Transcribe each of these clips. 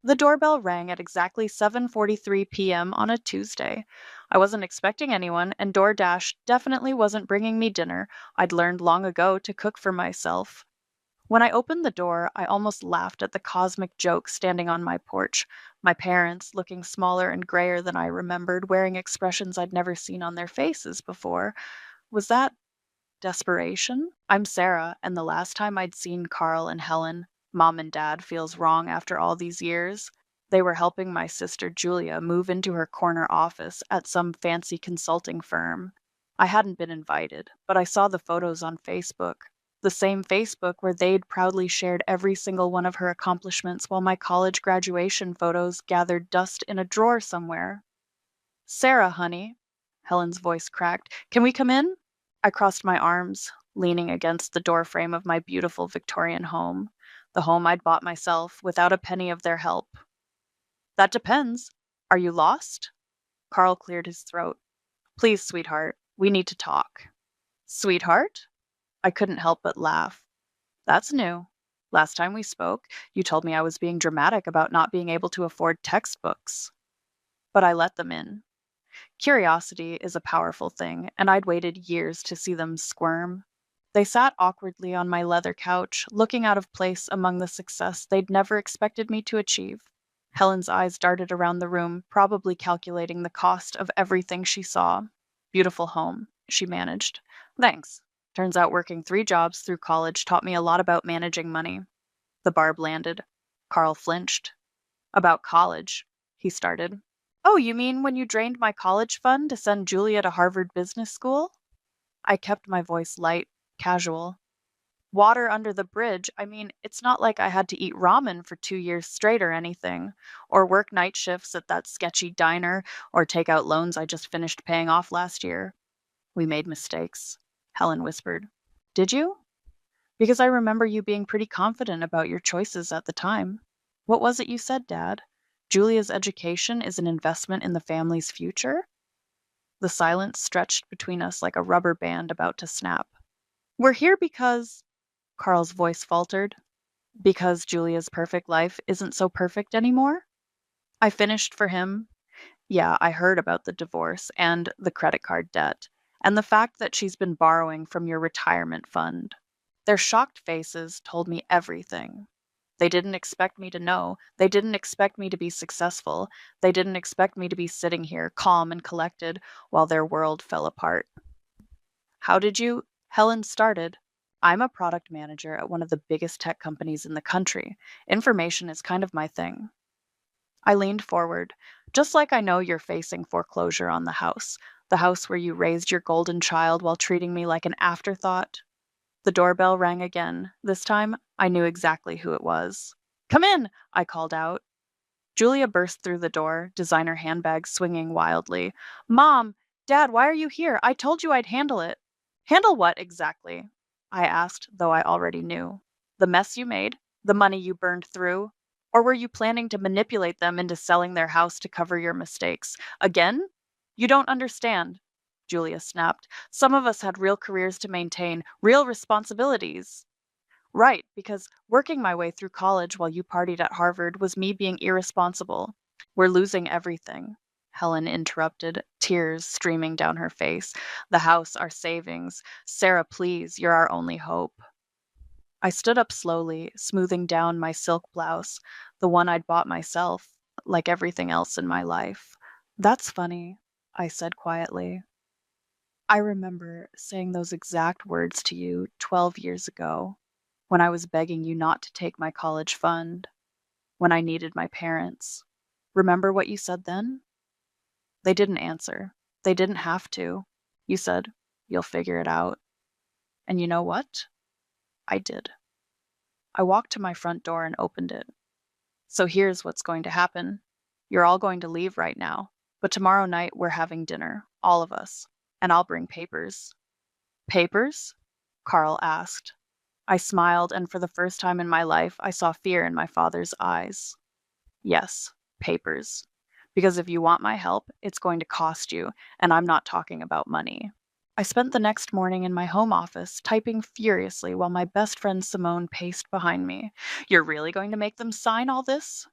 The doorbell rang at exactly 7:43 p.m. on a Tuesday. I wasn't expecting anyone, and DoorDash definitely wasn't bringing me dinner. I'd learned long ago to cook for myself. When I opened the door, I almost laughed at the cosmic joke standing on my porch. My parents, looking smaller and grayer than I remembered, wearing expressions I'd never seen on their faces before. Was that desperation? I'm Sarah, and the last time I'd seen Carl and Helen, Mom and Dad feels wrong after all these years. They were helping my sister Julia move into her corner office at some fancy consulting firm. I hadn't been invited, but I saw the photos on Facebook. The same Facebook where they'd proudly shared every single one of her accomplishments while my college graduation photos gathered dust in a drawer somewhere. Sarah, honey, Helen's voice cracked. Can we come in? I crossed my arms, leaning against the doorframe of my beautiful Victorian home, the home I'd bought myself without a penny of their help. That depends. Are you lost? Carl cleared his throat. Please, sweetheart, we need to talk. Sweetheart? I couldn't help but laugh. That's new. Last time we spoke, you told me I was being dramatic about not being able to afford textbooks. But I let them in. Curiosity is a powerful thing, and I'd waited years to see them squirm. They sat awkwardly on my leather couch, looking out of place among the success they'd never expected me to achieve. Helen's eyes darted around the room, probably calculating the cost of everything she saw. Beautiful home, she managed. Thanks. Turns out working 3 jobs through college taught me a lot about managing money. The barb landed. Carl flinched. About college, he started. Oh, you mean when you drained my college fund to send Julia to Harvard Business School? I kept my voice light, casual. Water under the bridge. I mean, it's not like I had to eat ramen for 2 years straight or anything, or work night shifts at that sketchy diner, or take out loans I just finished paying off last year. We made mistakes, Helen whispered. Did you? Because I remember you being pretty confident about your choices at the time. What was it you said, Dad? Julia's education is an investment in the family's future? The silence stretched between us like a rubber band about to snap. We're here because, Carl's voice faltered, because Julia's perfect life isn't so perfect anymore? I finished for him. Yeah, I heard about the divorce and the credit card debt, and the fact that she's been borrowing from your retirement fund. Their shocked faces told me everything. They didn't expect me to know. They didn't expect me to be successful. They didn't expect me to be sitting here, calm and collected, while their world fell apart. How did you? Helen started. I'm a product manager at one of the biggest tech companies in the country. Information is kind of my thing. I leaned forward. Just like I know you're facing foreclosure on the house where you raised your golden child while treating me like an afterthought. The doorbell rang again. This time, I knew exactly who it was. Come in, I called out. Julia burst through the door, designer handbag swinging wildly. Mom, Dad, why are you here? I told you I'd handle it. Handle what exactly? I asked, though I already knew. The mess you made? The money you burned through? Or were you planning to manipulate them into selling their house to cover your mistakes? Again? You don't understand, Julia snapped. Some of us had real careers to maintain, real responsibilities. Right, because working my way through college while you partied at Harvard was me being irresponsible. We're losing everything. Helen interrupted, tears streaming down her face. The house, our savings. Sarah, please, you're our only hope. I stood up slowly, smoothing down my silk blouse, the one I'd bought myself, like everything else in my life. That's funny, I said quietly. I remember saying those exact words to you 12 years ago, when I was begging you not to take my college fund, when I needed my parents. Remember what you said then? They didn't answer. They didn't have to. You said, you'll figure it out. And you know what? I did. I walked to my front door and opened it. So here's what's going to happen. You're all going to leave right now, but tomorrow night we're having dinner, all of us, and I'll bring papers. Papers? Carl asked. I smiled, and for the first time in my life, I saw fear in my father's eyes. Yes, papers. Because if you want my help, it's going to cost you, and I'm not talking about money. I spent the next morning in my home office, typing furiously while my best friend Simone paced behind me. You're really going to make them sign all this?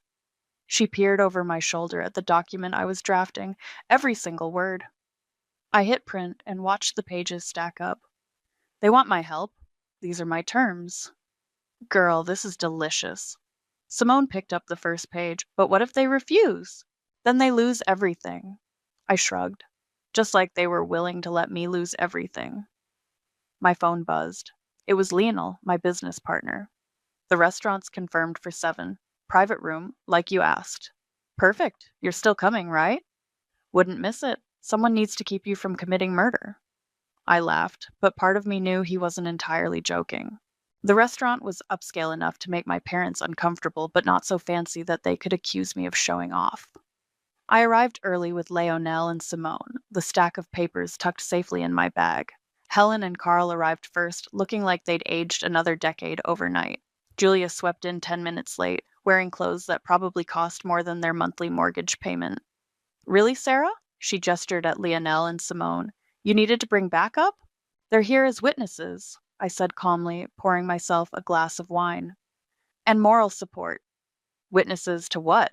She peered over my shoulder at the document I was drafting, every single word. I hit print and watched the pages stack up. They want my help. These are my terms. Girl, this is delicious. Simone picked up the first page, but what if they refuse? Then they lose everything. I shrugged, just like they were willing to let me lose everything. My phone buzzed. It was Lionel, my business partner. The restaurant's confirmed for 7. Private room, like you asked. Perfect. You're still coming, right? Wouldn't miss it. Someone needs to keep you from committing murder. I laughed, but part of me knew he wasn't entirely joking. The restaurant was upscale enough to make my parents uncomfortable, but not so fancy that they could accuse me of showing off. I arrived early with Leonel and Simone, the stack of papers tucked safely in my bag. Helen and Carl arrived first, looking like they'd aged another decade overnight. Julia swept in 10 minutes late, wearing clothes that probably cost more than their monthly mortgage payment. Really, Sarah? She gestured at Leonel and Simone. You needed to bring backup? They're here as witnesses, I said calmly, pouring myself a glass of wine. And moral support. Witnesses to what?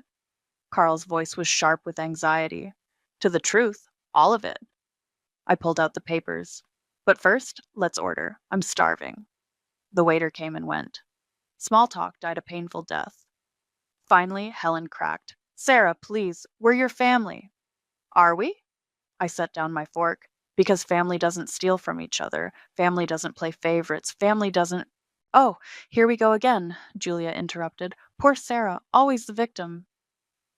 Carl's voice was sharp with anxiety. To the truth, all of it. I pulled out the papers. But first, let's order. I'm starving. The waiter came and went. Small talk died a painful death. Finally, Helen cracked. Sarah, please, we're your family. Are we? I set down my fork. Because family doesn't steal from each other. Family doesn't play favorites. Family doesn't. Oh, here we go again, Julia interrupted. Poor Sarah, always the victim.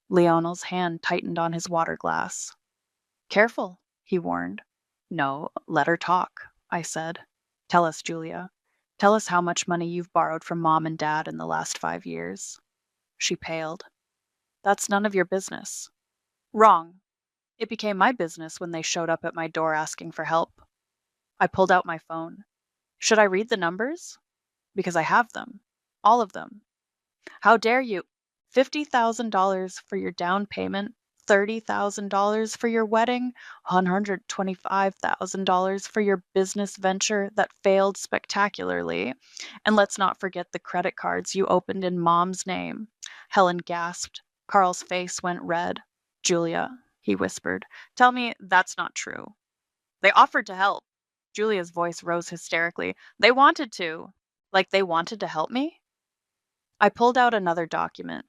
Leonel's hand tightened on his water glass. Careful, he warned. No, let her talk, I said. Tell us, Julia. Tell us how much money you've borrowed from Mom and Dad in the last 5 years. She paled. That's none of your business. Wrong. It became my business when they showed up at my door asking for help. I pulled out my phone. Should I read the numbers? Because I have them. All of them. How dare you? $50,000 for your down payment, $30,000 for your wedding, $125,000 for your business venture that failed spectacularly. And let's not forget the credit cards you opened in Mom's name. Helen gasped. Carl's face went red. Julia, he whispered, tell me that's not true. They offered to help. Julia's voice rose hysterically. They wanted to. Like they wanted to help me? I pulled out another document.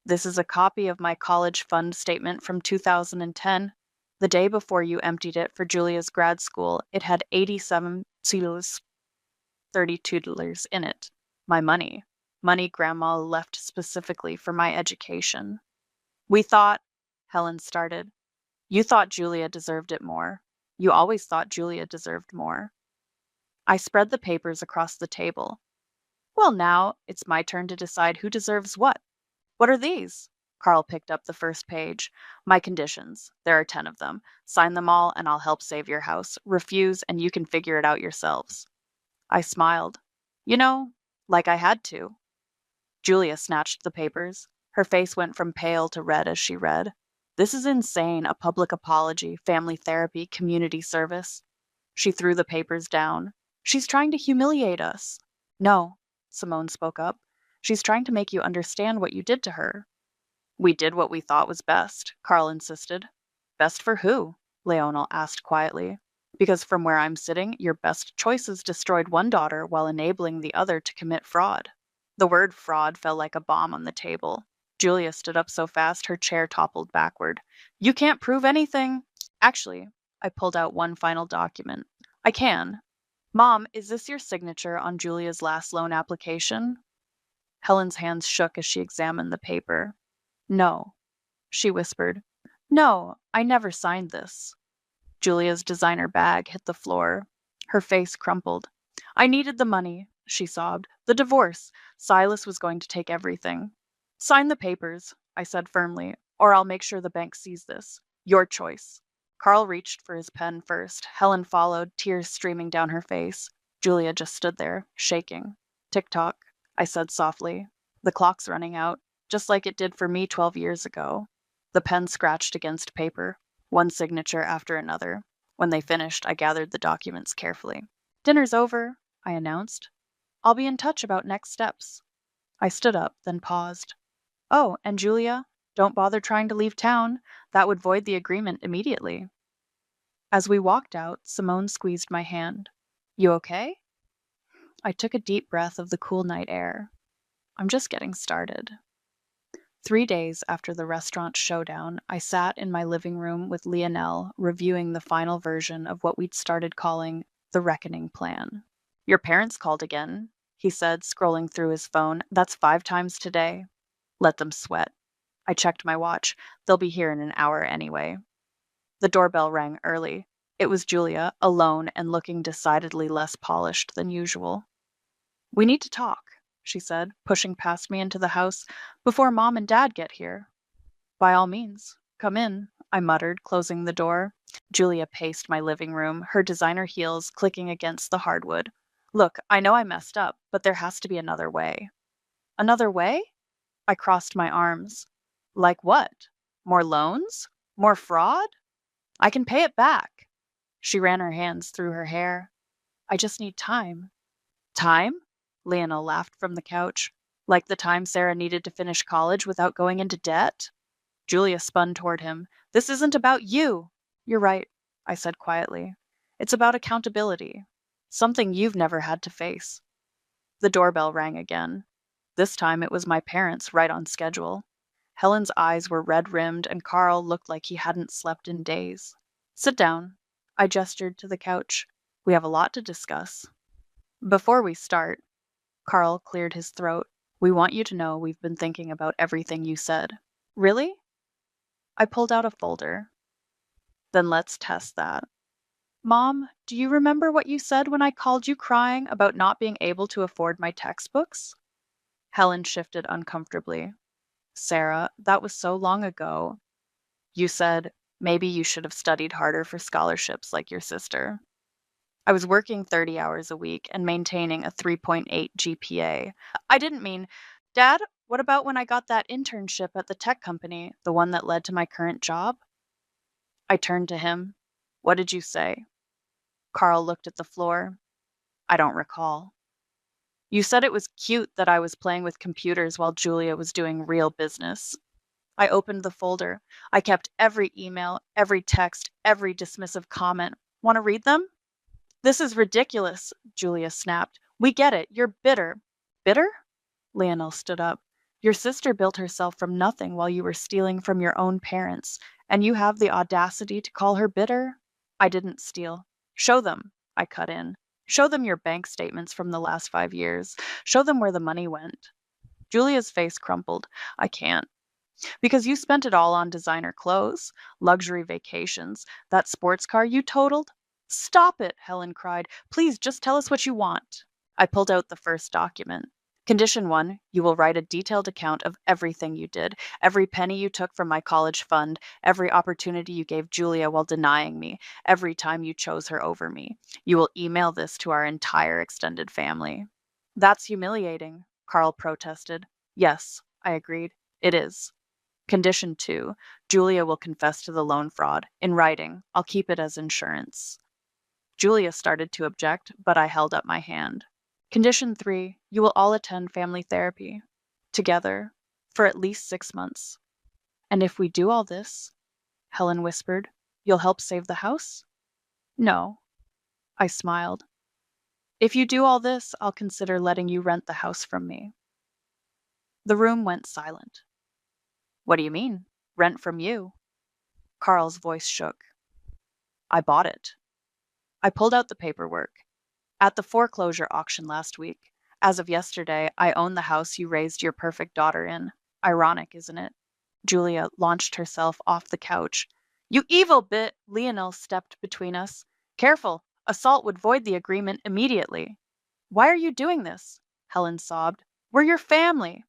This is a copy of my college fund statement from 2010. The day before you emptied it for Julia's grad school, it had 87 $32 in it. My money. Money Grandma left specifically for my education. We thought, Helen started. You thought Julia deserved it more. You always thought Julia deserved more. I spread the papers across the table. Well, now it's my turn to decide who deserves what. What are these? Carl picked up the first page. My conditions. There are 10 of them. Sign them all and I'll help save your house. Refuse and you can figure it out yourselves. I smiled. You know, like I had to. Julia snatched the papers. Her face went from pale to red as she read. This is insane, a public apology, family therapy, community service. She threw the papers down. She's trying to humiliate us. No, Simone spoke up. She's trying to make you understand what you did to her. We did what we thought was best, Carl insisted. Best for who? Leonel asked quietly. Because from where I'm sitting, your best choices destroyed one daughter while enabling the other to commit fraud. The word fraud fell like a bomb on the table. Julia stood up so fast her chair toppled backward. You can't prove anything. Actually, I pulled out one final document. I can. Mom, is this your signature on Julia's last loan application? Helen's hands shook as she examined the paper. No, she whispered. No, I never signed this. Julia's designer bag hit the floor. Her face crumpled. I needed the money, she sobbed. The divorce. Silas was going to take everything. Sign the papers, I said firmly, or I'll make sure the bank sees this. Your choice. Carl reached for his pen first. Helen followed, tears streaming down her face. Julia just stood there, shaking. Tick-tock, I said softly. The clock's running out, just like it did for me 12 years ago. The pen scratched against paper, one signature after another. When they finished, I gathered the documents carefully. Dinner's over, I announced. I'll be in touch about next steps. I stood up, then paused. Oh, and Julia, Don't bother trying to leave town. That would void the agreement immediately. As we walked out, Simone squeezed my hand. You okay? I took a deep breath of the cool night air. I'm just getting started. 3 days after the restaurant showdown, I sat in my living room with Lionel, reviewing the final version of what we'd started calling the Reckoning Plan. Your parents called again, he said, scrolling through his phone. That's 5 times today. Let them sweat. I checked my watch. They'll be here in an hour anyway. The doorbell rang early. It was Julia, alone and looking decidedly less polished than usual. We need to talk, she said, pushing past me into the house, before Mom and Dad get here. By all means, come in, I muttered, closing the door. Julia paced my living room, her designer heels clicking against the hardwood. Look, I know I messed up, but there has to be another way. Another way? I crossed my arms. Like what? More loans? More fraud? I can pay it back. She ran her hands through her hair. I just need time. Time? Lionel laughed from the couch. Like the time Sarah needed to finish college without going into debt? Julia spun toward him. This isn't about you. You're right, I said quietly. It's about accountability. Something you've never had to face. The doorbell rang again. This time it was my parents, right on schedule. Helen's eyes were red-rimmed and Carl looked like he hadn't slept in days. Sit down. I gestured to the couch. We have a lot to discuss. Before we start, Carl cleared his throat. We want you to know we've been thinking about everything you said. Really? I pulled out a folder. Then let's test that. Mom, do you remember what you said when I called you crying about not being able to afford my textbooks? Helen shifted uncomfortably. Sarah, that was so long ago. You said, maybe you should have studied harder for scholarships like your sister. I was working 30 hours a week and maintaining a 3.8 GPA. I didn't mean, Dad, what about when I got that internship at the tech company, the one that led to my current job? I turned to him. What did you say? Carl looked at the floor. I don't recall. You said it was cute that I was playing with computers while Julia was doing real business. I opened the folder. I kept every email, every text, every dismissive comment. Want to read them? This is ridiculous, Julia snapped. We get it. You're bitter. Bitter? Lionel stood up. Your sister built herself from nothing while you were stealing from your own parents, and you have the audacity to call her bitter? I didn't steal. Show them, I cut in. Show them your bank statements from the last 5 years. Show them where the money went. Julia's face crumpled. I can't. Because you spent it all on designer clothes, luxury vacations, that sports car you totaled. Stop it, Helen cried. Please just tell us what you want. I pulled out the first document. Condition 1, you will write a detailed account of everything you did, every penny you took from my college fund, every opportunity you gave Julia while denying me, every time you chose her over me. You will email this to our entire extended family. That's humiliating, Carl protested. Yes, I agreed. It is. Condition 2, Julia will confess to the loan fraud. In writing, I'll keep it as insurance. Julia started to object, but I held up my hand. Condition 3, you will all attend family therapy. Together. For at least 6 months. And if we do all this, Helen whispered, you'll help save the house? No. I smiled. If you do all this, I'll consider letting you rent the house from me. The room went silent. What do you mean? Rent from you? Carl's voice shook. I bought it. I pulled out the paperwork. At the foreclosure auction last week. As of yesterday, I own the house you raised your perfect daughter in. Ironic, isn't it? Julia launched herself off the couch. You evil bit! Lionel stepped between us. Careful! Assault would void the agreement immediately. Why are you doing this? Helen sobbed. We're your family.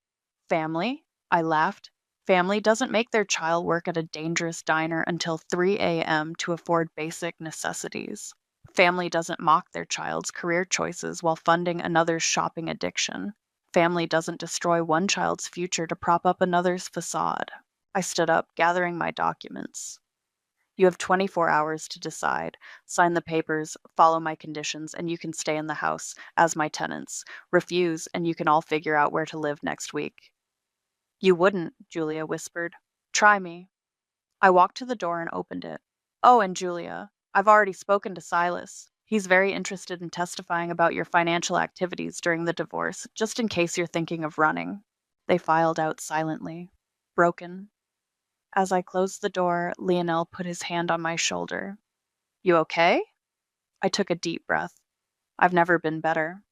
Family? I laughed. Family doesn't make their child work at a dangerous diner until 3 a.m. to afford basic necessities. Family doesn't mock their child's career choices while funding another's shopping addiction. Family doesn't destroy one child's future to prop up another's facade. I stood up, gathering my documents. You have 24 hours to decide. Sign the papers, follow my conditions, and you can stay in the house as my tenants. Refuse, and you can all figure out where to live next week. You wouldn't, Julia whispered. Try me. I walked to the door and opened it. Oh, and Julia, I've already spoken to Silas. He's very interested in testifying about your financial activities during the divorce, just in case you're thinking of running. They filed out silently. Broken. As I closed the door, Lionel put his hand on my shoulder. You okay? I took a deep breath. I've never been better.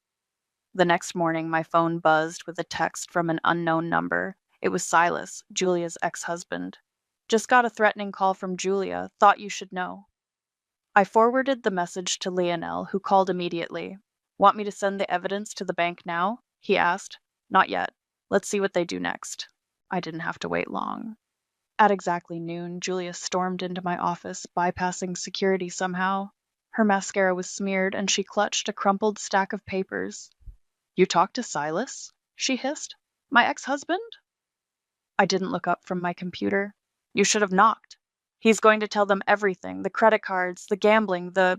The next morning, my phone buzzed with a text from an unknown number. It was Silas, Julia's ex husband. Just got a threatening call from Julia. Thought you should know. I forwarded the message to Lionel, who called immediately. Want me to send the evidence to the bank now? He asked. Not yet. Let's see what they do next. I didn't have to wait long. At exactly noon, Julia stormed into my office, bypassing security somehow. Her mascara was smeared, and she clutched a crumpled stack of papers. You talked to Silas? She hissed. My ex-husband? I didn't look up from my computer. You should have knocked. He's going to tell them everything, the credit cards, the gambling, the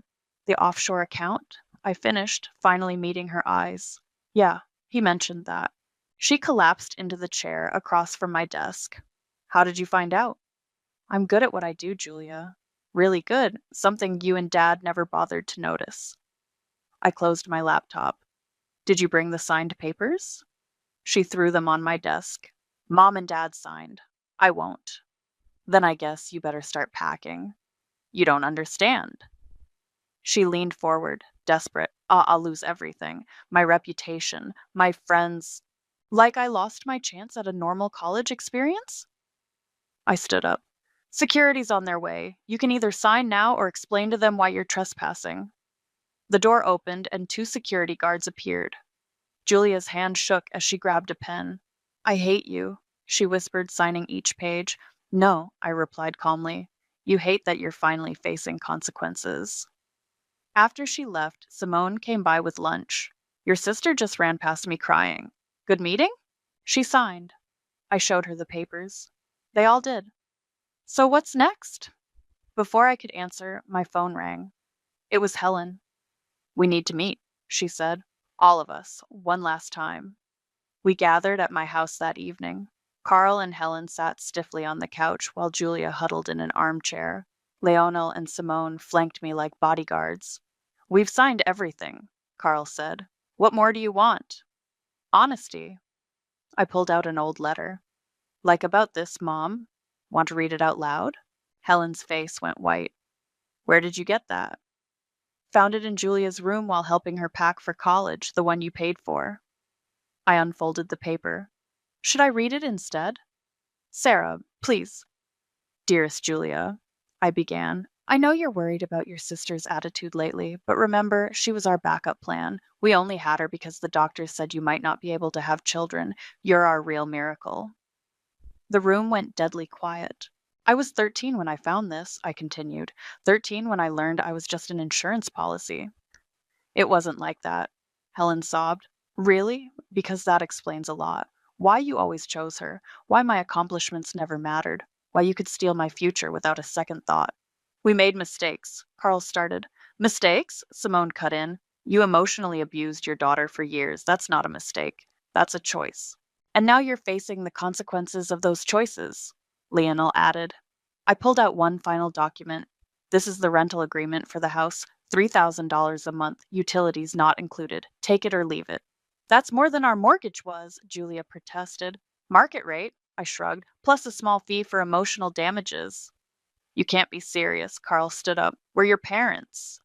offshore account. I finished, finally meeting her eyes. Yeah, he mentioned that. She collapsed into the chair across from my desk. How did you find out? I'm good at what I do, Julia. Really good, something you and Dad never bothered to notice. I closed my laptop. Did you bring the signed papers? She threw them on my desk. Mom and Dad signed. I won't. Then I guess you better start packing. You don't understand. She leaned forward, desperate. I'll lose everything. My reputation, my friends. Like I lost my chance at a normal college experience? I stood up. Security's on their way. You can either sign now or explain to them why you're trespassing. The door opened and two security guards appeared. Julia's hand shook as she grabbed a pen. I hate you, she whispered, signing each page. No, I replied calmly. You hate that you're finally facing consequences. After she left, Simone came by with lunch. Your sister just ran past me crying. Good meeting? She signed. I showed her the papers. They all did. So what's next? Before I could answer, my phone rang. It was Helen. We need to meet, she said. All of us, one last time. We gathered at my house that evening. Carl and Helen sat stiffly on the couch while Julia huddled in an armchair. Leonel and Simone flanked me like bodyguards. We've signed everything, Carl said. What more do you want? Honesty. I pulled out an old letter. Like about this, Mom. Want to read it out loud? Helen's face went white. Where did you get that? Found it in Julia's room while helping her pack for college, the one you paid for. I unfolded the paper. Should I read it instead? Sarah, please. Dearest Julia, I began. I know you're worried about your sister's attitude lately, but remember, she was our backup plan. We only had her because the doctors said you might not be able to have children. You're our real miracle. The room went deadly quiet. I was 13 when I found this, I continued. 13 when I learned I was just an insurance policy. It wasn't like that, Helen sobbed. Really? Because that explains a lot. Why you always chose her, why my accomplishments never mattered, why you could steal my future without a second thought. We made mistakes, Carl started. Mistakes? Simone cut in. You emotionally abused your daughter for years. That's not a mistake. That's a choice. And now you're facing the consequences of those choices, Lionel added. I pulled out one final document. This is the rental agreement for the house. $3,000 a month, utilities not included. Take it or leave it. That's more than our mortgage was, Julia protested. Market rate, I shrugged, plus a small fee for emotional damages. You can't be serious, Carl stood up. We're your parents.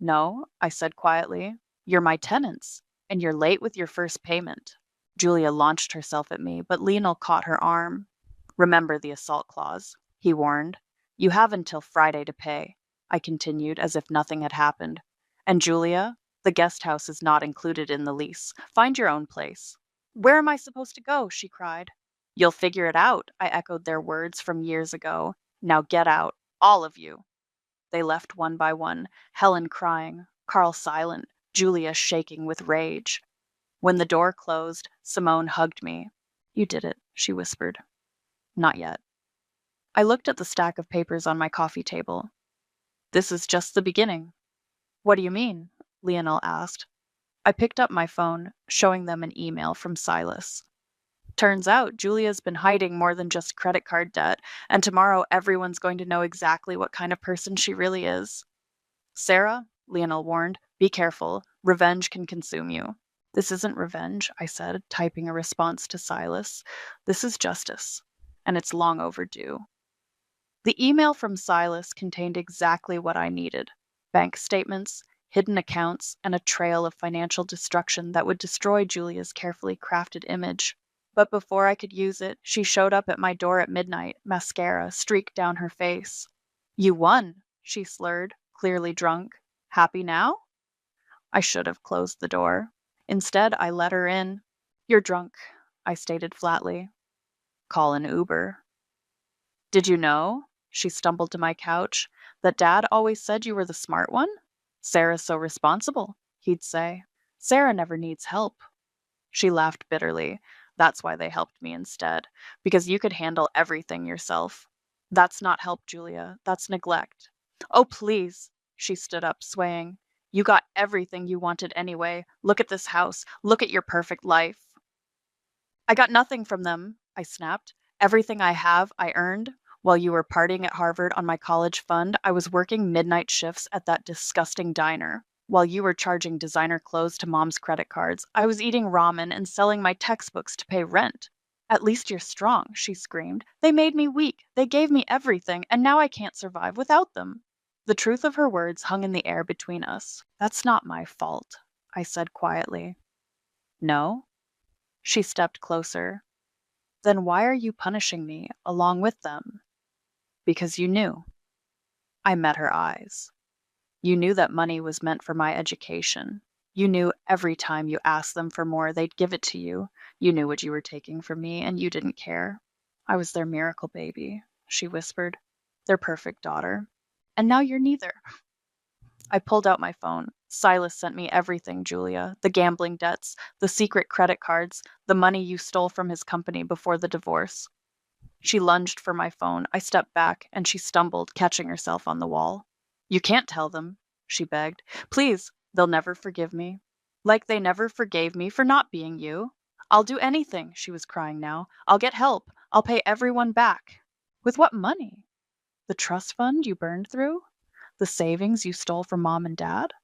No, I said quietly. You're my tenants, and you're late with your first payment. Julia launched herself at me, but Lionel caught her arm. Remember the assault clause, he warned. You have until Friday to pay, I continued as if nothing had happened. And Julia, the guest house is not included in the lease. Find your own place. Where am I supposed to go? She cried. You'll figure it out, I echoed their words from years ago. Now get out, all of you. They left one by one, Helen crying, Carl silent, Julia shaking with rage. When the door closed, Simone hugged me. You did it, she whispered. Not yet. I looked at the stack of papers on my coffee table. This is just the beginning. What do you mean? Lionel asked. I picked up my phone, showing them an email from Silas. Turns out Julia's been hiding more than just credit card debt, and tomorrow everyone's going to know exactly what kind of person she really is. Sarah, Lionel warned, be careful. Revenge can consume you. This isn't revenge, I said, typing a response to Silas. This is justice, and it's long overdue. The email from Silas contained exactly what I needed: bank statements, hidden accounts, and a trail of financial destruction that would destroy Julia's carefully crafted image. But before I could use it, she showed up at my door at midnight, mascara streaked down her face. You won, she slurred, clearly drunk. Happy now? I should have closed the door. Instead, I let her in. You're drunk, I stated flatly. Call an Uber. Did you know, she stumbled to my couch, that Dad always said you were the smart one? Sarah's so responsible, he'd say. Sarah never needs help. She laughed bitterly. That's why they helped me instead, because you could handle everything yourself. That's not help, Julia. That's neglect. Oh, please. She stood up, swaying. You got everything you wanted anyway. Look at this house. Look at your perfect life. I got nothing from them, I snapped. Everything I have, I earned. While you were partying at Harvard on my college fund, I was working midnight shifts at that disgusting diner. While you were charging designer clothes to mom's credit cards, I was eating ramen and selling my textbooks to pay rent. At least you're strong, she screamed. They made me weak. They gave me everything, and now I can't survive without them. The truth of her words hung in the air between us. That's not my fault, I said quietly. No? She stepped closer. Then why are you punishing me along with them? Because you knew. I met her eyes. You knew that money was meant for my education. You knew every time you asked them for more, they'd give it to you. You knew what you were taking from me, and you didn't care. I was their miracle baby, she whispered. Their perfect daughter. And now you're neither. I pulled out my phone. Silas sent me everything, Julia. The gambling debts, the secret credit cards, the money you stole from his company before the divorce. She lunged for my phone. I stepped back, and she stumbled, catching herself on the wall. You can't tell them, she begged. Please, they'll never forgive me. Like they never forgave me for not being you. I'll do anything, she was crying now. I'll get help. I'll pay everyone back. With what money? The trust fund you burned through? The savings you stole from mom and dad?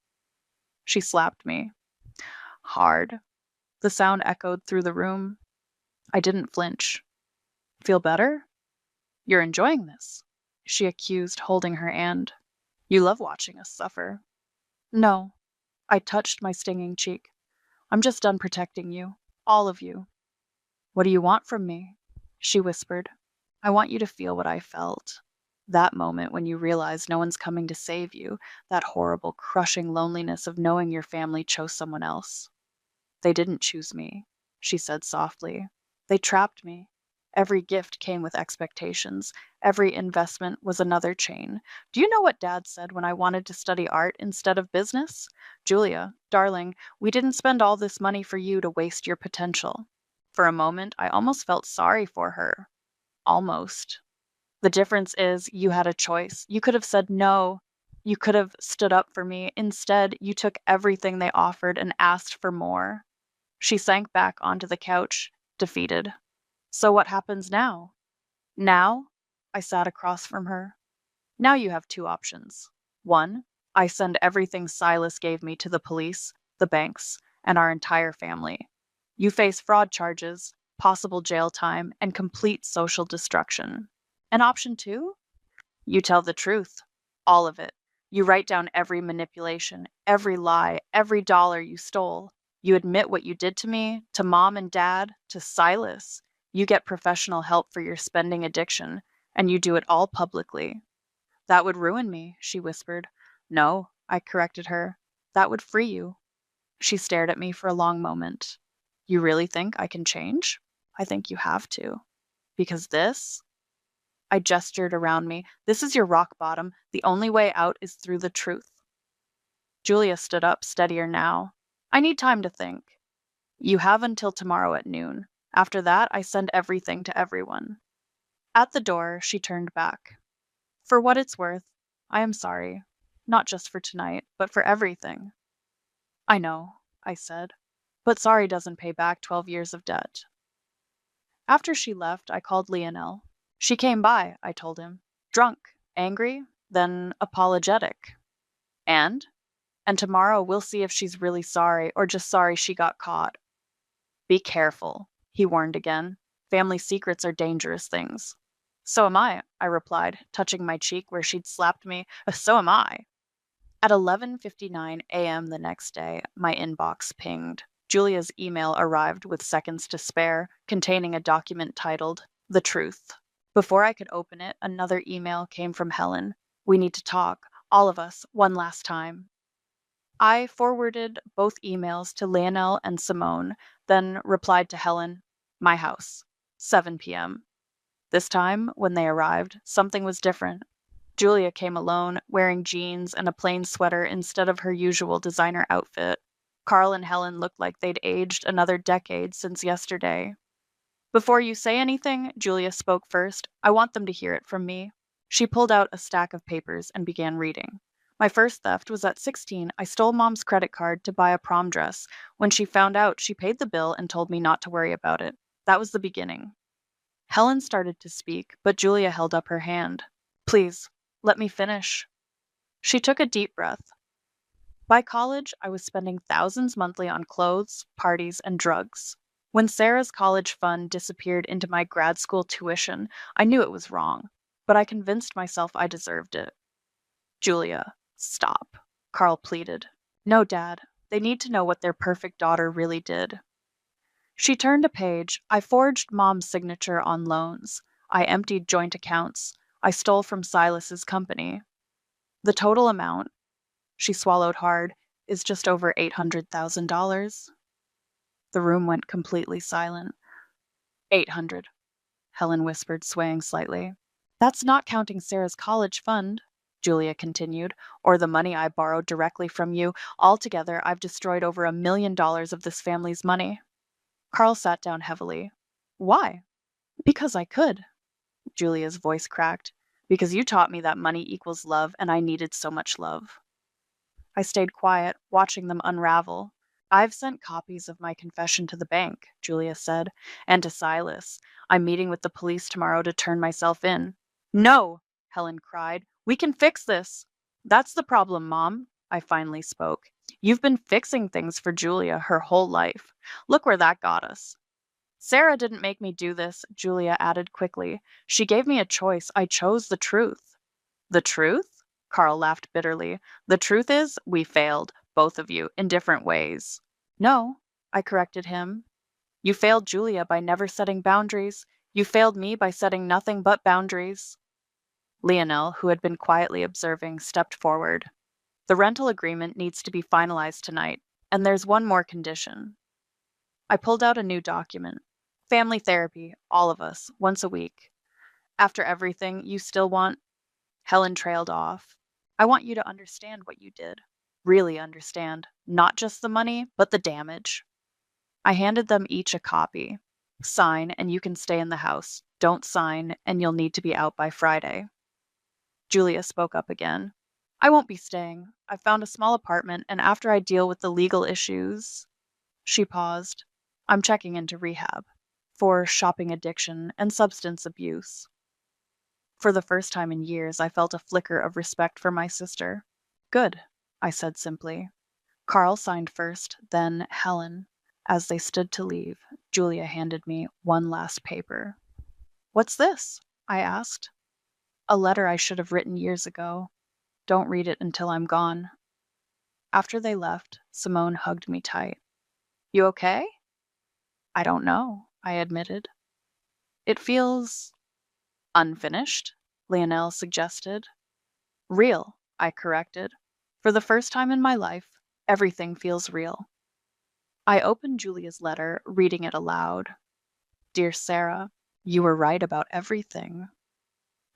She slapped me. Hard. The sound echoed through the room. I didn't flinch. Feel better? You're enjoying this, she accused, holding her hand. You love watching us suffer. No. I touched my stinging cheek. I'm just done protecting you. All of you. What do you want from me? She whispered. I want you to feel what I felt. That moment when you realize no one's coming to save you, that horrible, crushing loneliness of knowing your family chose someone else. They didn't choose me, she said softly. They trapped me. Every gift came with expectations. Every investment was another chain. Do you know what Dad said when I wanted to study art instead of business? Julia, darling, we didn't spend all this money for you to waste your potential. For a moment, I almost felt sorry for her. Almost. The difference is you had a choice. You could have said no. You could have stood up for me. Instead, you took everything they offered and asked for more. She sank back onto the couch, defeated. So what happens now? Now? I sat across from her. Now you have two options. One, I send everything Silas gave me to the police, the banks, and our entire family. You face fraud charges, possible jail time, and complete social destruction. And option two? You tell the truth. All of it. You write down every manipulation, every lie, every dollar you stole. You admit what you did to me, to mom and dad, to Silas. You get professional help for your spending addiction, and you do it all publicly. That would ruin me, she whispered. No, I corrected her. That would free you. She stared at me for a long moment. You really think I can change? I think you have to. Because this? I gestured around me. This is your rock bottom. The only way out is through the truth. Julia stood up, steadier now. I need time to think. You have until tomorrow at noon. After that, I send everything to everyone. At the door, she turned back. For what it's worth, I am sorry. Not just for tonight, but for everything. I know, I said. But sorry doesn't pay back 12 years of debt. After she left, I called Leonel. She came by, I told him. Drunk, angry, then apologetic. And? And tomorrow we'll see if she's really sorry or just sorry she got caught. Be careful, he warned again. Family secrets are dangerous things. So am I replied, touching my cheek where she'd slapped me. So am I. At 11:59 a.m. the next day, my inbox pinged. Julia's email arrived with seconds to spare, containing a document titled The Truth. Before I could open it, another email came from Helen. We need to talk, all of us, one last time. I forwarded both emails to Leonel and Simone, then replied to Helen, my house, 7 p.m. This time, when they arrived, something was different. Julia came alone, wearing jeans and a plain sweater instead of her usual designer outfit. Carl and Helen looked like they'd aged another decade since yesterday. Before you say anything, Julia spoke first. I want them to hear it from me. She pulled out a stack of papers and began reading. My first theft was at 16. I stole Mom's credit card to buy a prom dress. When she found out, she paid the bill and told me not to worry about it. That was the beginning. Helen started to speak, but Julia held up her hand. Please, let me finish. She took a deep breath. By college, I was spending thousands monthly on clothes, parties, and drugs. When Sarah's college fund disappeared into my grad school tuition, I knew it was wrong, but I convinced myself I deserved it. Julia, stop, Carl pleaded. No, Dad, they need to know what their perfect daughter really did. She turned a page. I forged Mom's signature on loans. I emptied joint accounts. I stole from Silas's company. The total amount, she swallowed hard, is just over $800,000. The room went completely silent. 800, Helen whispered, swaying slightly. That's not counting Sarah's college fund, Julia continued, or the money I borrowed directly from you. Altogether, I've destroyed over $1 million of this family's money. Carl sat down heavily. Why? Because I could. Julia's voice cracked. Because you taught me that money equals love, and I needed so much love. I stayed quiet, watching them unravel. I've sent copies of my confession to the bank, Julia said, and to Silas. I'm meeting with the police tomorrow to turn myself in. No, Helen cried. We can fix this. That's the problem, Mom, I finally spoke. You've been fixing things for Julia her whole life. Look where that got us. Sarah didn't make me do this, Julia added quickly. She gave me a choice. I chose the truth. The truth? Carl laughed bitterly. The truth is, we failed, both of you, in different ways. No, I corrected him. You failed Julia by never setting boundaries. You failed me by setting nothing but boundaries. Leonel, who had been quietly observing, stepped forward. The rental agreement needs to be finalized tonight, and there's one more condition. I pulled out a new document. Family therapy, all of us, once a week. After everything, you still want... Helen trailed off. I want you to understand what you did. Really understand. Not just the money, but the damage. I handed them each a copy. Sign, and you can stay in the house. Don't sign, and you'll need to be out by Friday. Julia spoke up again. I won't be staying. I found a small apartment, and after I deal with the legal issues... She paused. I'm checking into rehab. For shopping addiction and substance abuse. For the first time in years, I felt a flicker of respect for my sister. Good, I said simply. Carl signed first, then Helen. As they stood to leave, Julia handed me one last paper. What's this? I asked. A letter I should have written years ago. Don't read it until I'm gone. After they left, Simone hugged me tight. You okay? I don't know, I admitted. It feels unfinished, Leonel suggested. Real, I corrected. For the first time in my life, everything feels real. I opened Julia's letter, reading it aloud. Dear Sarah, you were right about everything.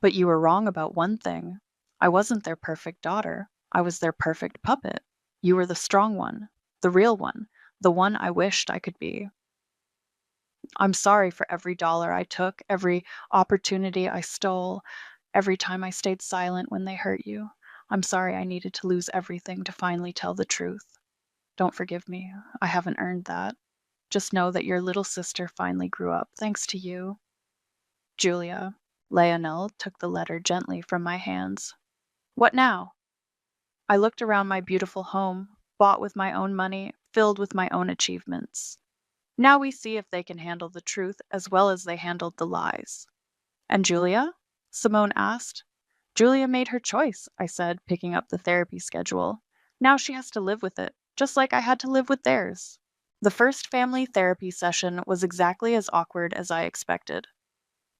But you were wrong about one thing. I wasn't their perfect daughter. I was their perfect puppet. You were the strong one, the real one, the one I wished I could be. I'm sorry for every dollar I took, every opportunity I stole, every time I stayed silent when they hurt you. I'm sorry I needed to lose everything to finally tell the truth. Don't forgive me. I haven't earned that. Just know that your little sister finally grew up thanks to you. Julia. Leonel took the letter gently from my hands. What now? I looked around my beautiful home, bought with my own money, filled with my own achievements. Now we see if they can handle the truth as well as they handled the lies. And Julia? Simone asked. Julia made her choice, I said, picking up the therapy schedule. Now she has to live with it, just like I had to live with theirs. The first family therapy session was exactly as awkward as I expected.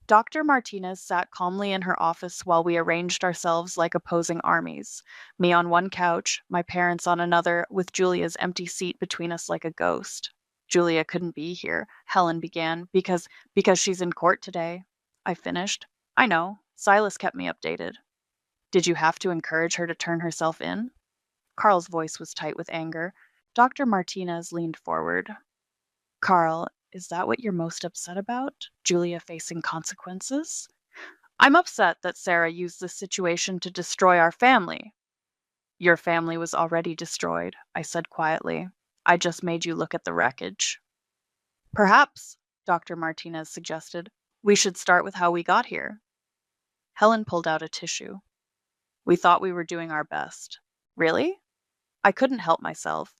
Dr. Martinez sat calmly in her office while we arranged ourselves like opposing armies, me on one couch, my parents on another, with Julia's empty seat between us like a ghost. Julia couldn't be here, Helen began, because she's in court today. I finished. I know. Silas kept me updated. Did you have to encourage her to turn herself in? Carl's voice was tight with anger. Dr. Martinez leaned forward. Carl, is that what you're most upset about? Julia facing consequences? I'm upset that Sarah used this situation to destroy our family. Your family was already destroyed, I said quietly. I just made you look at the wreckage. Perhaps, Dr. Martinez suggested, we should start with how we got here. Helen pulled out a tissue. We thought we were doing our best. Really? I couldn't help myself.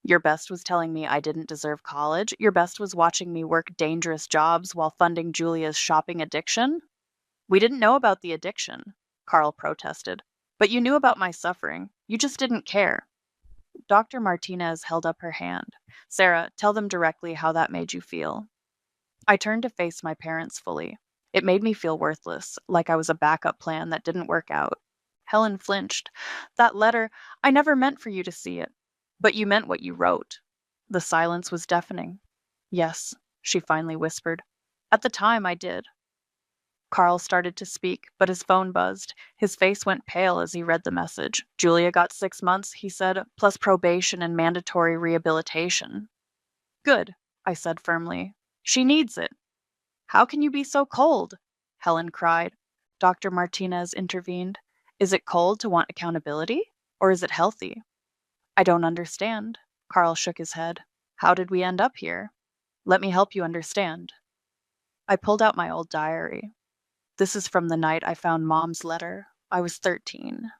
Your best was telling me I didn't deserve college. Your best was watching me work dangerous jobs while funding Julia's shopping addiction. We didn't know about the addiction, Carl protested. But you knew about my suffering. You just didn't care. Dr. Martinez held up her hand. Sarah, tell them directly how that made you feel. I turned to face my parents fully. It made me feel worthless, like I was a backup plan that didn't work out. Helen flinched. That letter, I never meant for you to see it. But you meant what you wrote. The silence was deafening. Yes, she finally whispered. At the time, I did. Carl started to speak, but his phone buzzed. His face went pale as he read the message. Julia got 6 months, he said, plus probation and mandatory rehabilitation. Good, I said firmly. She needs it. How can you be so cold? Helen cried. Dr. Martinez intervened. Is it cold to want accountability? Or is it healthy? I don't understand. Carl shook his head. How did we end up here? Let me help you understand. I pulled out my old diary. This is from the night I found Mom's letter. I was 13.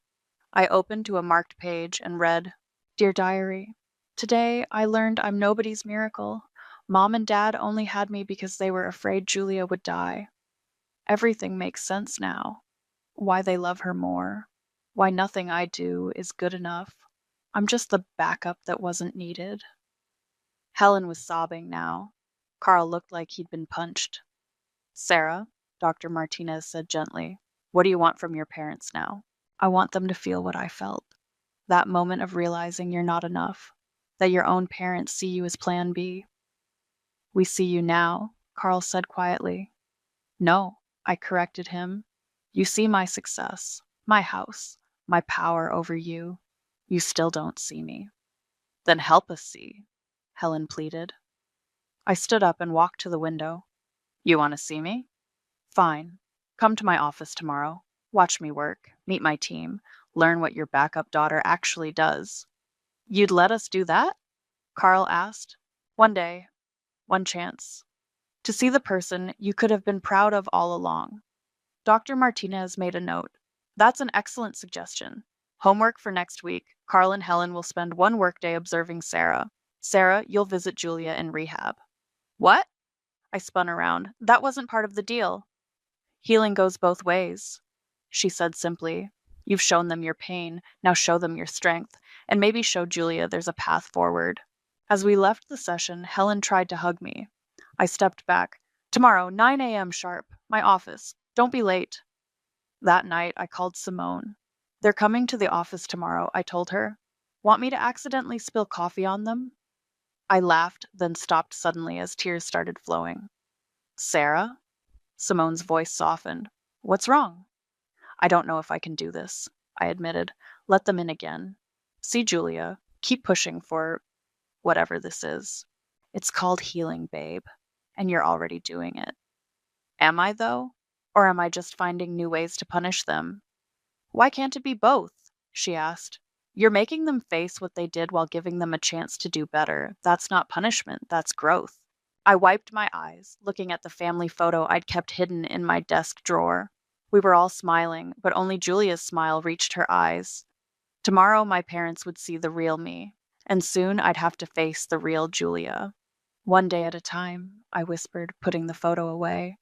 I opened to a marked page and read, Dear Diary, today I learned I'm nobody's miracle. Mom and Dad only had me because they were afraid Julia would die. Everything makes sense now. Why they love her more. Why nothing I do is good enough. I'm just the backup that wasn't needed. Helen was sobbing now. Carl looked like he'd been punched. Sarah, Dr. Martinez said gently, what do you want from your parents now? I want them to feel what I felt. That moment of realizing you're not enough. That your own parents see you as plan B. We see you now, Carl said quietly. No, I corrected him. You see my success, my house, my power over you. You still don't see me. Then help us see, Helen pleaded. I stood up and walked to the window. You want to see me? Fine. Come to my office tomorrow. Watch me work, meet my team, learn what your backup daughter actually does. You'd let us do that? Carl asked. One day, one chance. To see the person you could have been proud of all along. Dr. Martinez made a note. That's an excellent suggestion. Homework for next week. Carl and Helen will spend one workday observing Sarah. Sarah, you'll visit Julia in rehab. What? I spun around. That wasn't part of the deal. Healing goes both ways, she said simply. You've shown them your pain, now show them your strength, and maybe show Julia there's a path forward. As we left the session, Helen tried to hug me. I stepped back. Tomorrow, 9 a.m. sharp, my office. Don't be late. That night, I called Simone. They're coming to the office tomorrow, I told her. Want me to accidentally spill coffee on them? I laughed, then stopped suddenly as tears started flowing. Sarah? Simone's voice softened. What's wrong? I don't know if I can do this, I admitted. Let them in again. See Julia. Keep pushing for whatever this is. It's called healing, babe. And you're already doing it. Am I, though? Or am I just finding new ways to punish them? Why can't it be both? She asked. You're making them face what they did while giving them a chance to do better. That's not punishment, that's growth. I wiped my eyes, looking at the family photo I'd kept hidden in my desk drawer. We were all smiling, but only Julia's smile reached her eyes. Tomorrow, my parents would see the real me, and soon I'd have to face the real Julia. One day at a time, I whispered, putting the photo away.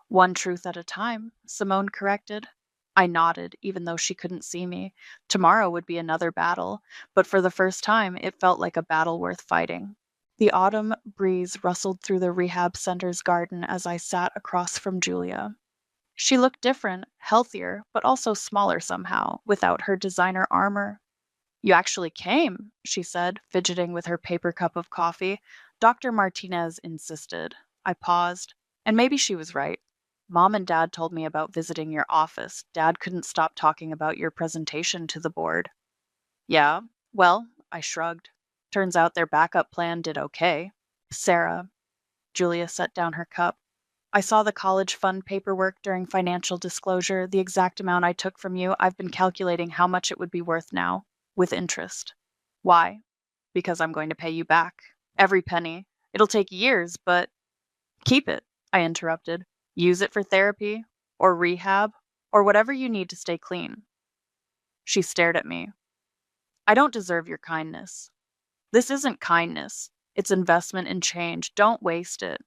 One truth at a time, Simone corrected. I nodded, even though she couldn't see me. Tomorrow would be another battle, but for the first time, it felt like a battle worth fighting. The autumn breeze rustled through the rehab center's garden as I sat across from Julia. She looked different, healthier, but also smaller somehow, without her designer armor. You actually came, she said, fidgeting with her paper cup of coffee. Dr. Martinez insisted. I paused, and maybe she was right. Mom and Dad told me about visiting your office. Dad couldn't stop talking about your presentation to the board. Yeah, well, I shrugged. Turns out their backup plan did okay. Sarah, Julia set down her cup. I saw the college fund paperwork during financial disclosure, the exact amount I took from you. I've been calculating how much it would be worth now, with interest. Why? Because I'm going to pay you back. Every penny. It'll take years, but keep it, I interrupted. Use it for therapy, or rehab, or whatever you need to stay clean. She stared at me. I don't deserve your kindness. This isn't kindness. It's investment in change. Don't waste it.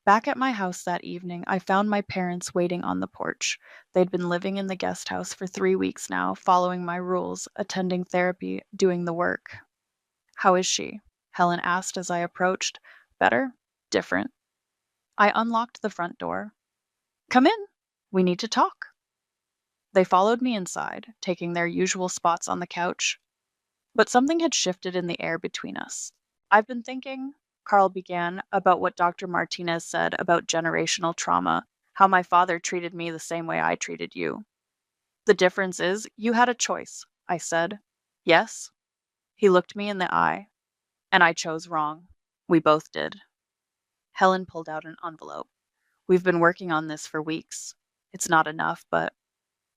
Back at my house that evening, I found my parents waiting on the porch. They'd been living in the guest house for 3 weeks now, following my rules, attending therapy, doing the work. How is she? Helen asked as I approached. Better? Different. I unlocked the front door. Come in. We need to talk. They followed me inside, taking their usual spots on the couch. But something had shifted in the air between us. I've been thinking, Carl began, about what Dr. Martinez said about generational trauma, how my father treated me the same way I treated you. The difference is, you had a choice, I said. Yes? He looked me in the eye, and I chose wrong. We both did. Helen pulled out an envelope. We've been working on this for weeks. It's not enough, but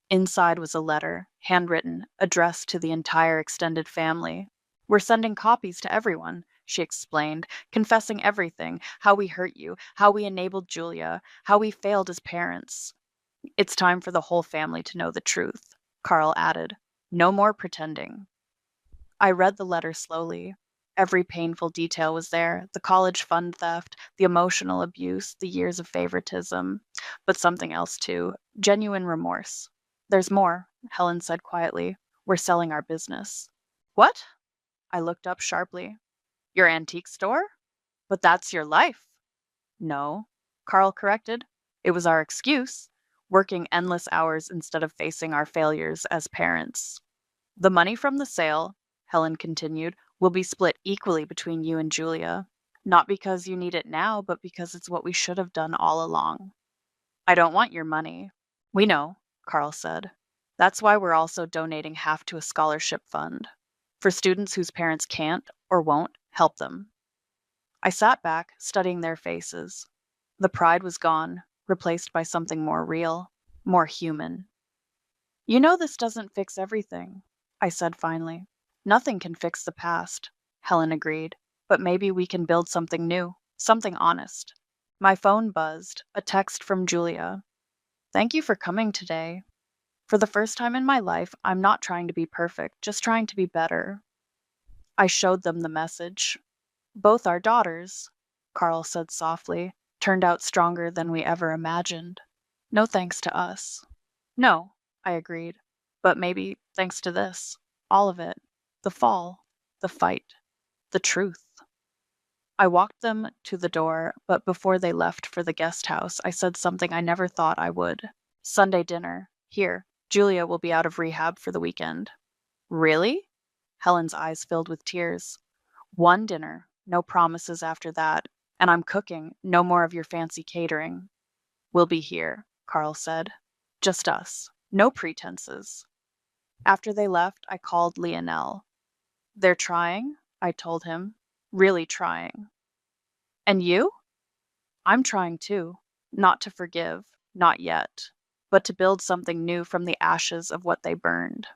inside was a letter, handwritten, addressed to the entire extended family. We're sending copies to everyone, she explained, confessing everything, how we hurt you, how we enabled Julia, how we failed as parents. It's time for the whole family to know the truth, Carl added. No more pretending. I read the letter slowly. Every painful detail was there, the college fund theft, the emotional abuse, the years of favoritism, but something else too, genuine remorse. There's more, Helen said quietly. We're selling our business. What? I looked up sharply. Your antique store? But that's your life. No, Carl corrected. It was our excuse, working endless hours instead of facing our failures as parents. The money from the sale, Helen continued, will be split equally between you and Julia. Not because you need it now, but because it's what we should have done all along. I don't want your money. We know, Carl said. That's why we're also donating half to a scholarship fund for students whose parents can't or won't help them. I sat back, studying their faces. The pride was gone, replaced by something more real, more human. You know this doesn't fix everything, I said finally. Nothing can fix the past, Helen agreed, but maybe we can build something new, something honest. My phone buzzed, a text from Julia. Thank you for coming today. For the first time in my life, I'm not trying to be perfect, just trying to be better. I showed them the message. Both our daughters, Carl said softly, turned out stronger than we ever imagined. No thanks to us. No, I agreed. But maybe thanks to this. All of it. The fall. The fight. The truth. I walked them to the door, but before they left for the guest house, I said something I never thought I would. Sunday dinner. Here. Julia will be out of rehab for the weekend. Really? Helen's eyes filled with tears. One dinner. No promises after that. And I'm cooking. No more of your fancy catering. We'll be here, Carl said. Just us. No pretenses. After they left, I called Lionel. They're trying, I told him. Really trying. And you? I'm trying too. Not to forgive, not yet, but to build something new from the ashes of what they burned.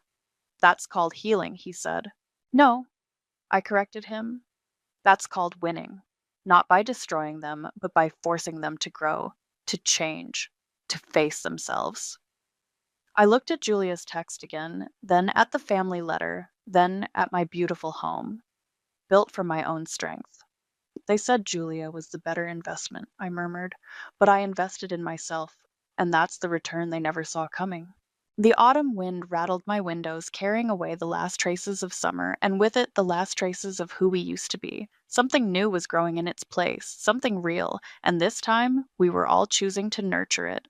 That's called healing, he said. No, I corrected him. That's called winning. Not by destroying them, but by forcing them to grow, to change, to face themselves. I looked at Julia's text again, then at the family letter, then at my beautiful home, built from my own strength. They said Julia was the better investment, I murmured, but I invested in myself, and that's the return they never saw coming. The autumn wind rattled my windows, carrying away the last traces of summer, and with it the last traces of who we used to be. Something new was growing in its place, something real, and this time we were all choosing to nurture it.